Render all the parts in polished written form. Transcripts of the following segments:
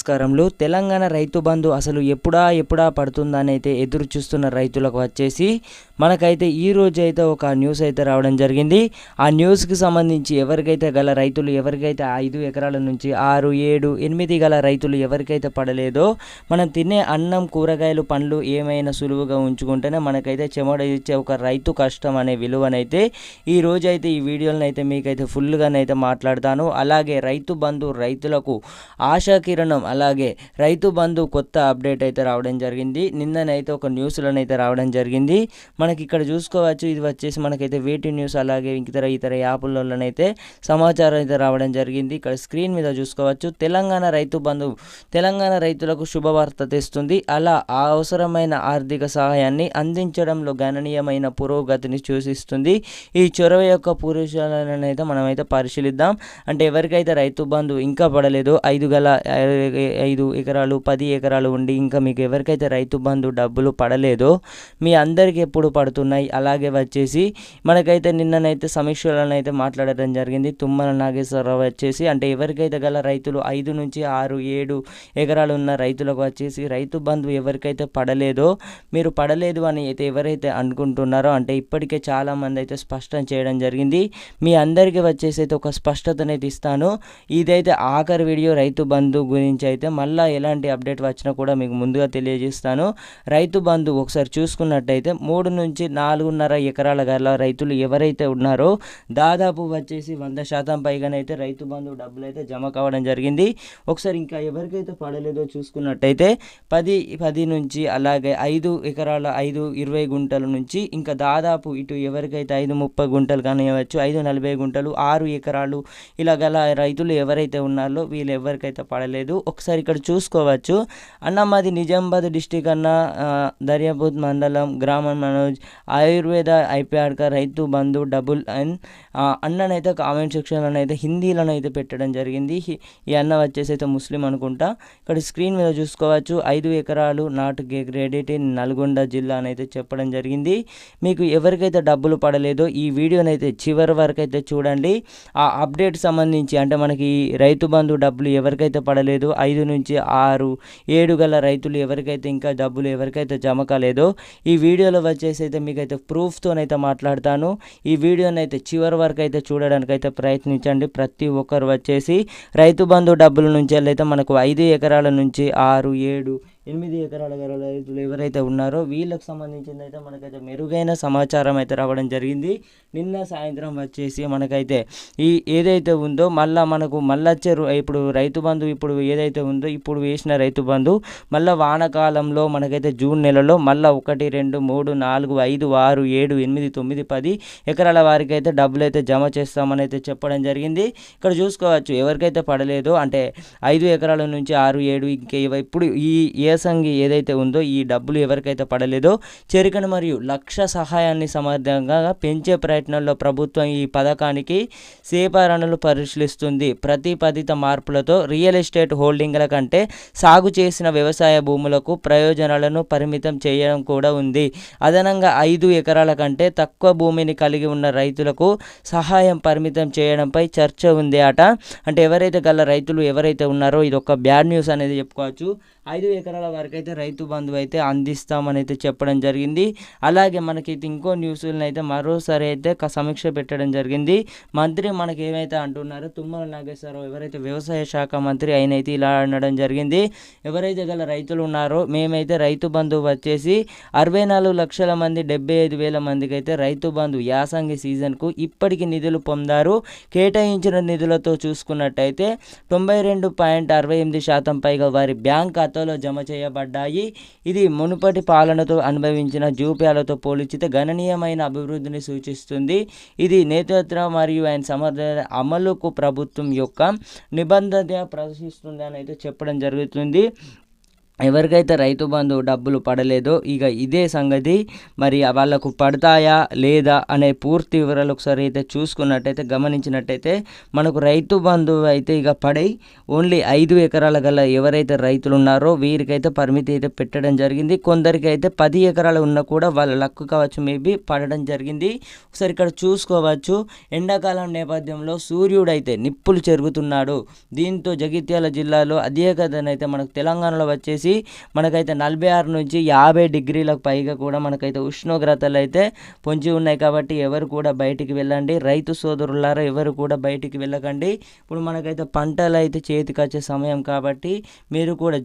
నమస్కారములు. తెలంగాణ రైతు బంధు అసలు ఎప్పుడా పడుతుందని అయితే ఎదురు చూస్తున్న రైతులకు వచ్చేసి మనకైతే ఈ రోజు అయితే ఒక న్యూస్ అయితే రావడం జరిగింది. ఆ న్యూస్కి సంబంధించి ఎవరికైతే గల రైతులు ఎవరికైతే 5 ఎకరాల నుంచి 6, 7, 8 గల రైతులు ఎవరికైతే పడలేదో మనం తినే అన్నం, కూరగాయలు, పండ్లు ఏమైనా సులువుగా ఉంచుకుంటేనే మనకైతే చెమట ఇచ్చే ఒక రైతు కష్టం అనే విలువనైతే ఈ రోజు అయితే ఈ వీడియోలను అయితే మీకైతే ఫుల్గానైతే మాట్లాడతాను. అలాగే రైతు బంధు రైతులకు ఆశాకిరణం, అలాగే రైతు బంధు కొత్త అప్డేట్ అయితే రావడం జరిగింది. నిన్ననైతే ఒక న్యూస్లోనైతే రావడం జరిగింది. మనకి ఇక్కడ చూసుకోవచ్చు, ఇది వచ్చేసి మనకైతే వేటి న్యూస్, అలాగే ఇతర యాప్లలోనైతే సమాచారం అయితే రావడం జరిగింది. ఇక్కడ స్క్రీన్ మీద చూసుకోవచ్చు, తెలంగాణ రైతు బంధు తెలంగాణ రైతులకు శుభవార్త తెస్తుంది. అలా అవసరమైన ఆర్థిక సహాయాన్ని అందించడంలో గణనీయమైన పురోగతిని సూచిస్తుంది. ఈ చొరవ యొక్క పురుషులను అయితే మనమైతే పరిశీలిద్దాం. అంటే ఎవరికైతే రైతు బంధు ఇంకా పడలేదో 5 ఎకరాలు 10 ఎకరాలు ఉండి ఇంకా మీకు ఎవరికైతే రైతు బంధు డబ్బులు పడలేదో మీ అందరికీ ఎప్పుడు పడుతున్నాయి. అలాగే వచ్చేసి మనకైతే నిన్ననైతే సమీక్షలను అయితే మాట్లాడడం జరిగింది. తుమ్మల నాగేశ్వరరావు వచ్చేసి అంటే ఎవరికైతే గల రైతులు 5 నుంచి 6, 7 ఎకరాలు ఉన్న రైతులకు వచ్చేసి రైతు బంధు ఎవరికైతే పడలేదో మీరు పడలేదు అని అయితే ఎవరైతే అనుకుంటున్నారో అంటే ఇప్పటికే చాలామంది అయితే స్పష్టం చేయడం జరిగింది. మీ అందరికీ వచ్చేసి అయితే ఒక స్పష్టతనైతే ఇస్తాను. ఇదైతే ఆఖరి వీడియో రైతు బంధు గురించి అయితే మళ్ళీ ఎలాంటి అప్డేట్ వచ్చినా కూడా మీకు ముందుగా తెలియజేస్తాను. రైతు బంధు ఒకసారి చూసుకున్నట్టయితే 3 నుంచి 4.5 ఎకరాల గల రైతులు ఎవరైతే ఉన్నారో దాదాపు వచ్చేసి 100% పైగానైతే రైతు బంధు డబ్బులు అయితే జమ కావడం జరిగింది. ఒకసారి ఇంకా ఎవరికైతే పడలేదో చూసుకున్నట్టయితే 10 నుంచి అలాగే 5 ఎకరాల 20 గుంటల నుంచి ఇంకా దాదాపు ఇటు ఎవరికైతే 30 గుంటలు కానివ్వచ్చు, 40 గుంటలు, 6 ఎకరాలు ఇలా గల రైతులు ఎవరైతే ఉన్నారో వీళ్ళు ఎవరికైతే పడలేదు. ఒకసారి ఇక్కడ చూసుకోవచ్చు, అన్నమాది నిజామాబాద్ డిస్టిక్ అన్న దర్యాపూర్ మండలం గ్రామం Manoj Ayurveda ఐపీఆర్క Rythu Bandhu double and అన్ననైతే comment సెక్షన్లో అయితే హిందీలోనైతే అయితే పెట్టడం జరిగింది. ఈ అన్న వచ్చేసి అయితే ముస్లిం అనుకుంటా. ఇక్కడ స్క్రీన్ మీద చూసుకోవచ్చు, 5 ఎకరాలు నాటు క్రెడిట్ నల్గొండ జిల్లా అయితే చెప్పడం జరిగింది. మీకు ఎవరికైతే డబ్బులు పడలేదో ఈ వీడియోనైతే చివరి వరకు అయితే చూడండి. ఆ అప్డేట్ సంబంధించి అంటే మనకి రైతు బంధు డబ్బులు ఎవరికైతే పడలేదు 5 నుంచి 6, 7 గల రైతులు ఎవరికైతే ఇంకా డబ్బులు ఎవరికైతే జమ కాలేదో ఈ వీడియోలో వచ్చేసి అయితే మీకైతే ప్రూఫ్తోనైతే మాట్లాడతాను. ఈ వీడియోనైతే చివరి వరకు అయితే చూడడానికి అయితే ప్రయత్నించండి. ప్రతి ఒక్కరు వచ్చేసి రైతు బంధు డబ్బుల నుంచి అయితే మనకు 5 ఎకరాల నుంచి 6, 7, 8 ఎకరాల గల రైతులు ఎవరైతే ఉన్నారో వీళ్ళకి సంబంధించింది అయితే మనకైతే మెరుగైన సమాచారం అయితే రావడం జరిగింది. నిన్న సాయంత్రం వచ్చేసి మనకైతే ఈ ఏదైతే ఉందో మనకు వచ్చే ఇప్పుడు రైతు బంధు ఇప్పుడు ఏదైతే ఉందో ఇప్పుడు వేసిన రైతు బంధు మళ్ళీ వానాకాలంలో మనకైతే జూన్ నెలలో మళ్ళీ 1, 2, 3, 4, 5, 6, 7, 8, 9, 10 ఎకరాల వారికి అయితే డబ్బులు అయితే జమ చేస్తామని అయితే చెప్పడం జరిగింది. ఇక్కడ చూసుకోవచ్చు, ఎవరికైతే పడలేదో అంటే 5 ఎకరాల నుంచి 6, 7 ఇంకా ఇప్పుడు ఈ సంఘి ఏదైతే ఉందో ఈ డబ్బులు ఎవరికైతే పడలేదో చెరికను మరియు లక్ష్య సహాయాన్ని సమర్థంగా పెంచే ప్రయత్నంలో ప్రభుత్వం ఈ పథకానికి సేపరణలు పరిశీలిస్తుంది. ప్రతిపాదిత మార్పులతో రియల్ ఎస్టేట్ హోల్డింగ్ల కంటే సాగు చేసిన వ్యవసాయ భూములకు ప్రయోజనాలను పరిమితం చేయడం కూడా ఉంది. అదనంగా 5 ఎకరాల కంటే తక్కువ భూమిని కలిగి ఉన్న రైతులకు సహాయం పరిమితం చేయడంపై చర్చ ఉంది అట. అంటే ఎవరైతే గల రైతులు ఎవరైతే ఉన్నారో ఇది ఒక బ్యాడ్ న్యూస్ అనేది చెప్పుకోవచ్చు. 5 ఎకరాల వరకు అయితే రైతు బంధువు అయితే అందిస్తామని అయితే చెప్పడం జరిగింది. అలాగే మనకైతే ఇంకో న్యూస్లను అయితే మరోసారి అయితే సమీక్ష పెట్టడం జరిగింది. మంత్రి మనకి ఏమైతే అంటున్నారో తుమ్మల నాగేశ్వరరావు ఎవరైతే వ్యవసాయ శాఖ మంత్రి ఆయన అయితే ఇలా అనడం జరిగింది. ఎవరైతే గల రైతులు ఉన్నారో మేమైతే రైతు బంధువు వచ్చేసి 64 లక్షల మంది 75,000 మందికి అయితే రైతు బంధు యాసంగి సీజన్కు ఇప్పటికి నిధులు పొందారు. కేటాయించిన నిధులతో చూసుకున్నట్టయితే 92.68% పైగా వారి బ్యాంక్ ఖాతాలో జమ చేయబడ్డాయి. ఇది మునుపటి పాలనతో అనుభవించిన జూప్యాలతో పోల్చితే గణనీయమైన అభివృద్ధిని సూచిస్తుంది. ఇది నేతృత్వం మరియు ఆయన సమర్థ అమలుకు ప్రభుత్వం యొక్క నిబంధన ప్రదర్శిస్తుంది అని అయితే చెప్పడం జరుగుతుంది. ఎవరికైతే రైతు బంధు డబ్బులు పడలేదో ఇక ఇదే సంగతి, మరి వాళ్ళకు పడతాయా లేదా అనే పూర్తి వివరాలు ఒకసారి అయితే చూసుకున్నట్టయితే గమనించినట్టయితే మనకు రైతు బంధు అయితే ఇక పడై ఓన్లీ 5 ఎకరాల గల ఎవరైతే రైతులు ఉన్నారో వీరికైతే పరిమితి అయితే పెట్టడం జరిగింది. కొందరికి అయితే 10 ఎకరాలు ఉన్నా కూడా వాళ్ళ లక్కు కావచ్చు, మేబీ పడడం జరిగింది. ఒకసారి ఇక్కడ చూసుకోవచ్చు. ఎండాకాలం నేపథ్యంలో సూర్యుడు అయితే నిప్పులు చెరుగుతున్నాడు. దీంతో జగిత్యాల జిల్లాలో అధికతనైతే మనకు తెలంగాణలో వచ్చేసి మనకైతే 46 నుంచి 50 డిగ్రీలకు పైగా కూడా మనకైతే ఉష్ణోగ్రతలు అయితే పొంచి ఉన్నాయి. కాబట్టి ఎవరు కూడా బయటికి వెళ్ళండి, రైతు సోదరులారా ఎవరు కూడా బయటికి వెళ్ళకండి. ఇప్పుడు మనకైతే పంటలు అయితే చేతికి వచ్చే సమయం కాబట్టి మీరు కూడా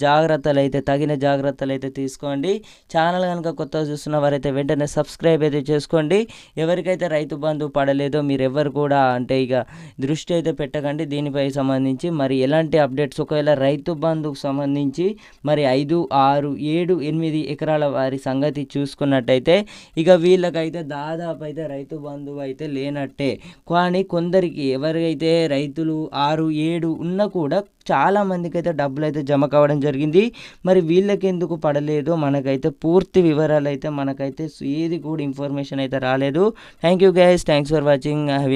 తగిన జాగ్రత్తలు అయితే తీసుకోండి. ఛానల్ కనుక కొత్తగా చూస్తున్న వారైతే వెంటనే సబ్స్క్రైబ్ అయితే చేసుకోండి. ఎవరికైతే రైతు బంధు పడలేదో మీరు ఎవరు కూడా అంటే ఇక దృష్టి అయితే పెట్టకండి దీనిపై సంబంధించి. మరి ఎలాంటి అప్డేట్స్ ఒకవేళ రైతు బంధుకు సంబంధించి మరి 5, 6, 7, 8 ఎకరాల వారి సంగతి చూసుకున్నట్టయితే ఇక వీళ్ళకైతే దాదాపు అయితే రైతు బంధువు అయితే లేనట్టే. కానీ కొందరికి ఎవరైతే రైతులు 6, 7 ఉన్నా కూడా చాలా మందికి అయితే డబ్బులు అయితే జమ కావడం జరిగింది. మరి వీళ్ళకి ఎందుకు పడలేదో మనకైతే పూర్తి వివరాలు అయితే మనకైతే ఏది కూడా ఇన్ఫర్మేషన్ అయితే రాలేదు. Thank you guys, thanks for watching. Have